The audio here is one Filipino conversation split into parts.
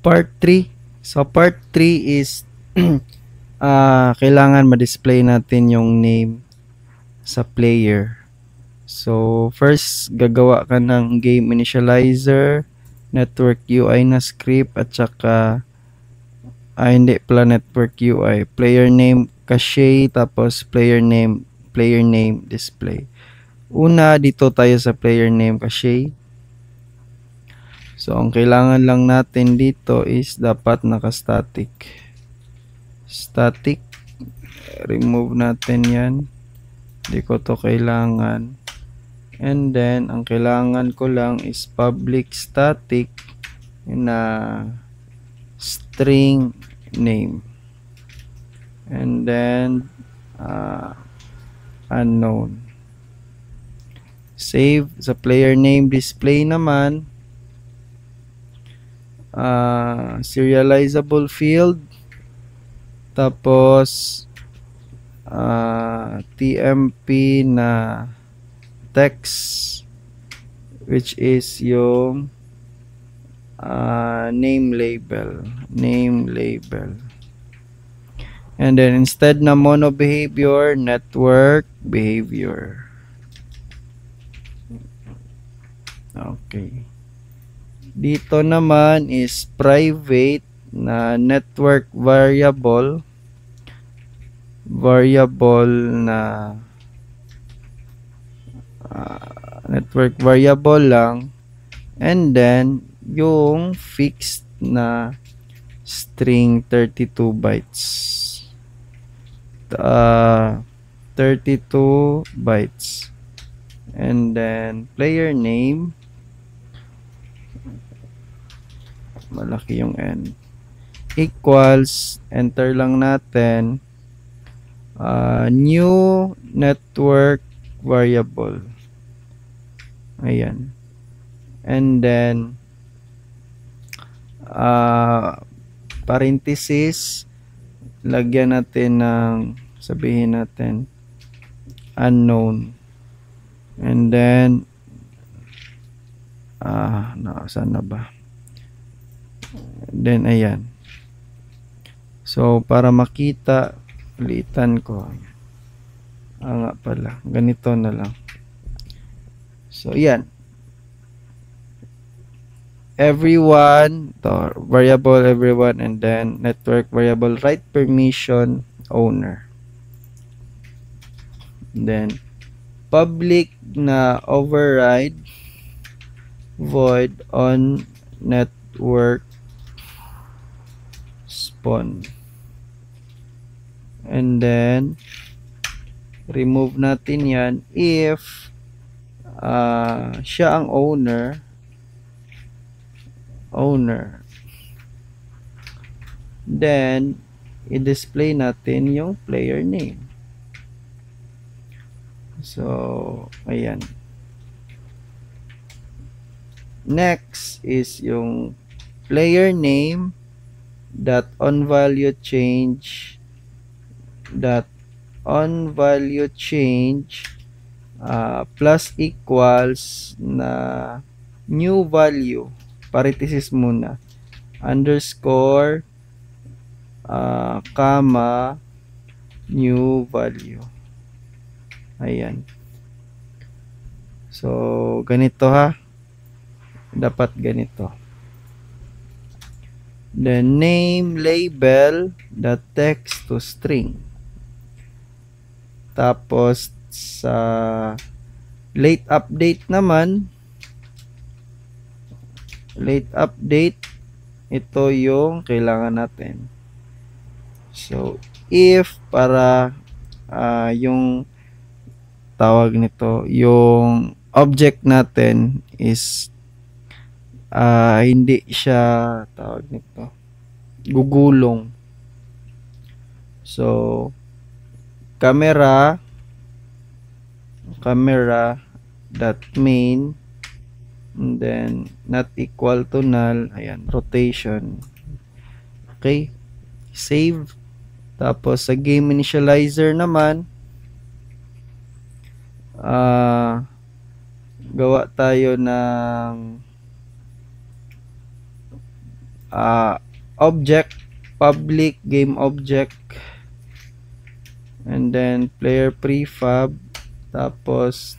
part 3. So part 3 is kailangan ma-display natin yung name sa player. So first gagawa ka ng game initializer, network UI na script, at saka hindi pala network UI, player name cache, tapos player name display. Una, dito tayo sa player name cache. So ang kailangan lang natin dito is dapat naka-static. Static, remove natin yan, hindi ko to kailangan. And then ang kailangan ko lang is public static na string name, and then unknown. Save. Sa player name display naman, serializable field, tapos TMP na text, which is yung name label. And then instead na mono behavior, network behavior. Okay. Dito naman is private na network variable na network variable lang, and then yung fixed na string 32 bytes. 32 bytes. And then player name, malaki yung n, equals, enter lang natin, new network variable. Ayan. And then parenthesis, lagyan natin ng, sabihin natin unknown. And then saan na ba? Then ayan. So para makita, ulitan ko. Nga pala, ganito na lang. So ayan. Everyone, to variable everyone, and then network variable right permission owner. And then public na override void on network spawn. And then remove natin yan if siya ang owner. Then i-display natin yung player name. So ayan. Next is yung player name dot on value change plus equals na new value, parenthesis muna, underscore comma new value. Ayan. So ganito ha, dapat ganito. Then name label dot text to string. Tapos sa late update naman, ito yung kailangan natin. So if para yung tawag nito, yung object natin is hindi siya tawag nito, gugulong. So camera dot main, and then not equal to null, ayan, rotation. Okay, save. Tapos sa game initializer naman, gawa tayo ng object, public game object, and then player prefab. Tapos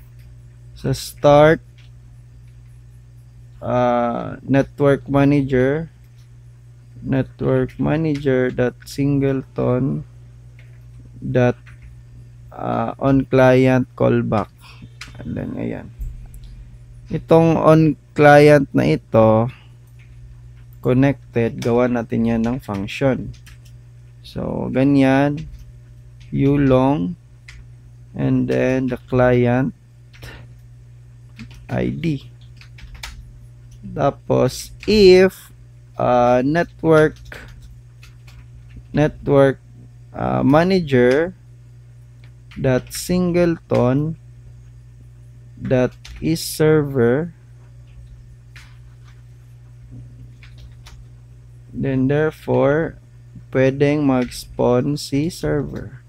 sa start, network manager dot singleton dot on client callback. And then ayan, itong on client na ito connected, gawa natin yan ng function. So ganyan, ulong, and then the client ID. Tapos if network manager dot singleton dot is server, then therefore pwedeng mag-spawn si server.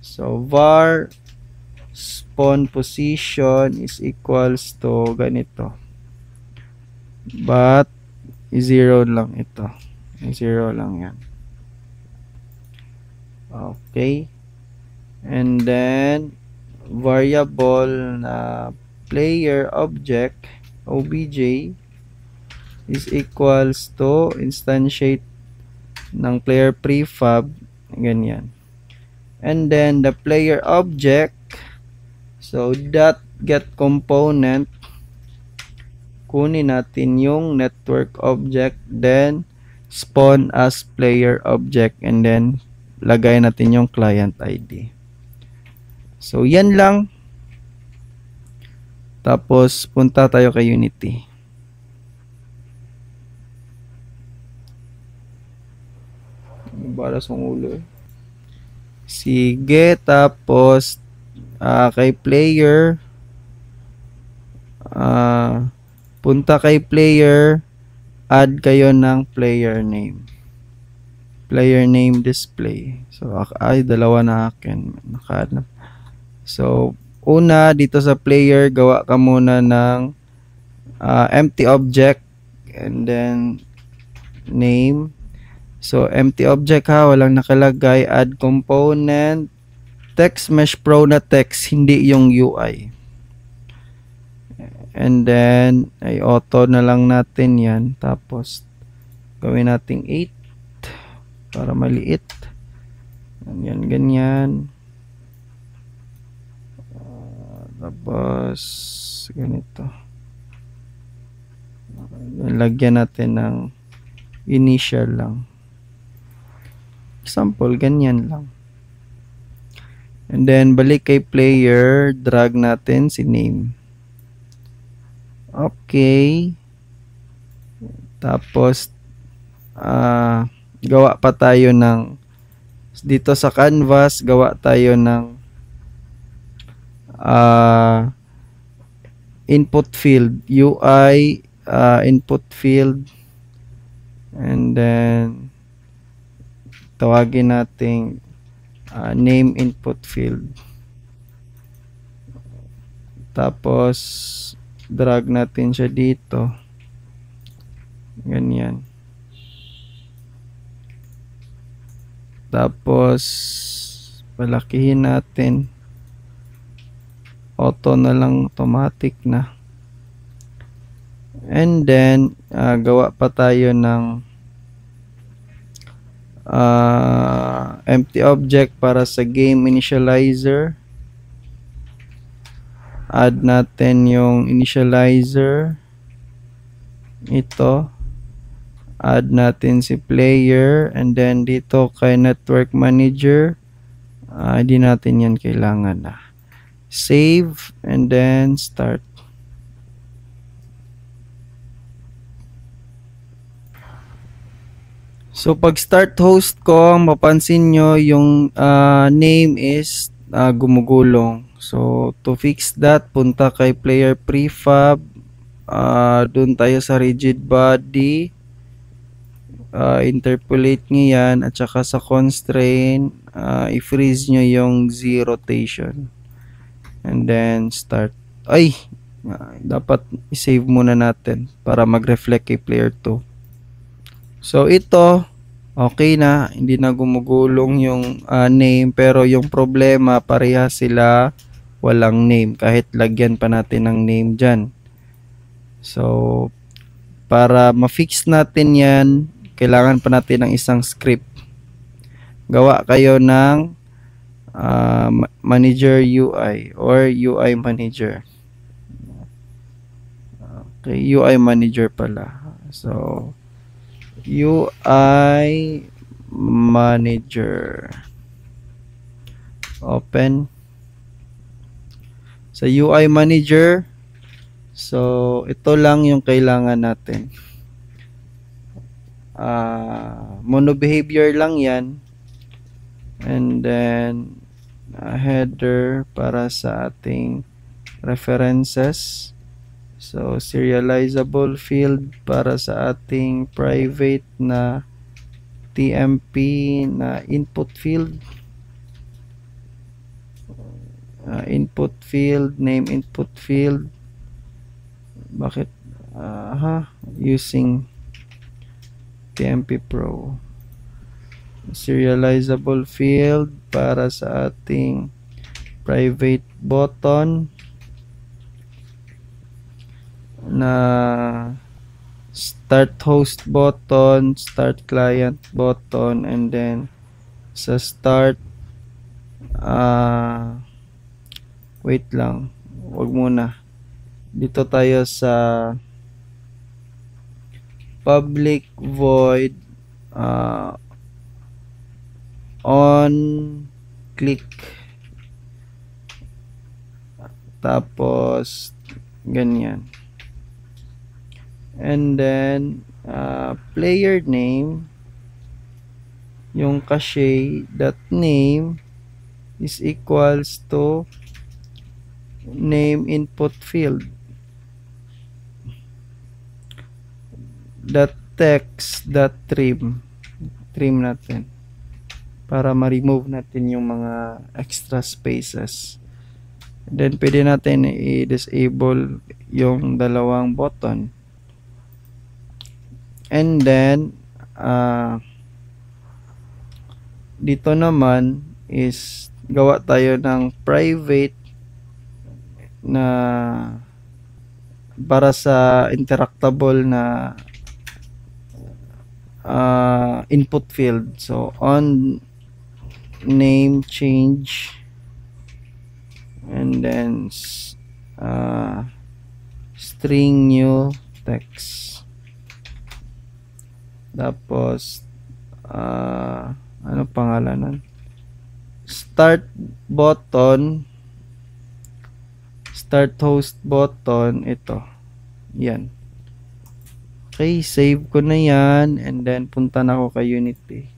So var spawn position is equals to ganito, but zero lang ito, zero lang yan. Okay, and then variable na player object obj is equals to instantiate ng player prefab, ganyan. And then the player object, so that get component, kunin natin yung network object, then spawn as player object, and then lagay natin yung client ID. So yan lang. Tapos punta tayo kay Unity. Balas ang ulo. Sige, tapos kay player, punta kay player, add kayo ng player name display. So ay dalawa na akin, naka-add na. So una, dito sa player, gawa ka muna ng empty object and then name. So empty object ha, walang nakalagay. Add component text mesh pro na text, hindi yung UI. And then ay auto na lang natin yan. Tapos gawin nating 8 para maliit. Ganyan, ganyan. Tapos ganito. Lagyan natin ng initial lang. Example, ganyan lang. And then balik kay player, drag natin si name. Okay. Tapos gawa pa tayo ng dito sa canvas, gawa tayo ng input field, UI input field, and then tawagin nating name input field. Tapos drag natin siya dito, ganyan. Tapos palakihin natin, auto na lang, automatic na. And then gawa pa tayo ng empty object para sa game initializer. Add natin yung initializer, ito. Add natin si player, and then dito kay network manager, hindi natin yan kailangan na. Save and then start. So pag start host ko, mapansin nyo yung name is gumugulong. So to fix that, punta kay player prefab, dun tayo sa rigid body, interpolate nyo yan, at saka sa constraint, i-freeze nyo yung Z rotation. And then start. Ay, dapat i-save muna natin para mag-reflect kay player 2. So ito, okay na, hindi na gumugulong yung name, pero yung problema pareha sila walang name kahit lagyan pa natin ng name dyan. So para ma-fix natin yan, kailangan pa natin ng isang script. Gawa kayo ng manager UI or UI manager. Okay, UI manager pala. So UI manager, open. Sa UI manager, so ito lang yung kailangan natin. Mono behavior lang yan, and then header para sa ating references. So serializable field para sa ating private na TMP na input field. Input field, name input field. Bakit? Using TMP Pro. Serializable field para sa ating private button na start host button, start client button, and then sa start wait lang, wag muna, dito tayo sa public void on click, tapos ganyan, and then player name, yung cache dot name is equals to name input field dot text dot trim natin para ma-remove natin yung mga extra spaces. Then pwede natin i-disable yung dalawang button, and then dito naman is gawa tayo ng private na para sa interactable na input field. So on name change, and then string new text, tapos ano pangalan nun? Start button, start host button, ito yan. Okay, save ko na yan, and then punta na ako kay Unity.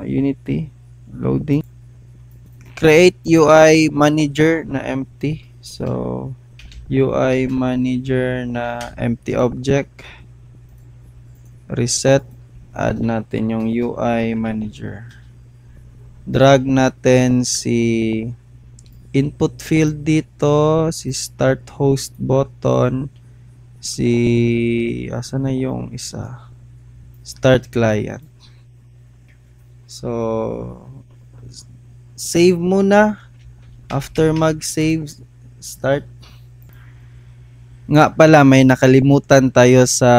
Unity loading, create UI manager na empty. So UI manager na empty object, reset, add natin yung UI manager, drag natin si input field dito, si start host button, si asa na yung isa, start client. So save muna. After mag-save, start. Nga pala, may nakalimutan tayo sa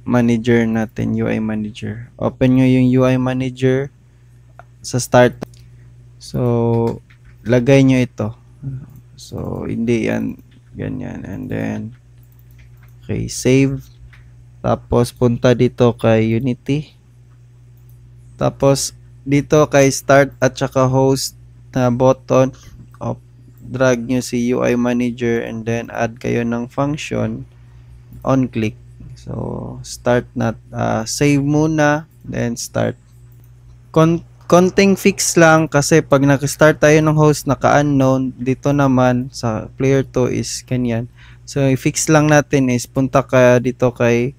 manager natin, UI manager. Open nyo yung UI manager sa start. So lagay nyo ito. So hindi yan ganyan, and then okay, save. Tapos punta dito kay Unity, tapos dito kay start at saka host na button, drag nyo si UI manager, and then add kayo ng function on click. So start na, save muna, then start. Konting fix lang kasi pag nag-start tayo ng host naka-unknown, dito naman sa player 2 is kanyan. So i-fix lang natin is punta ka dito kay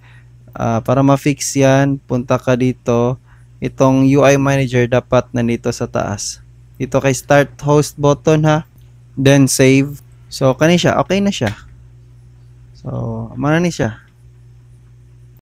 para ma-fix yan, punta ka dito, itong UI manager dapat nandito sa taas, dito kay start host button ha, then save. So kani siya, okay na siya. So mana ni siya.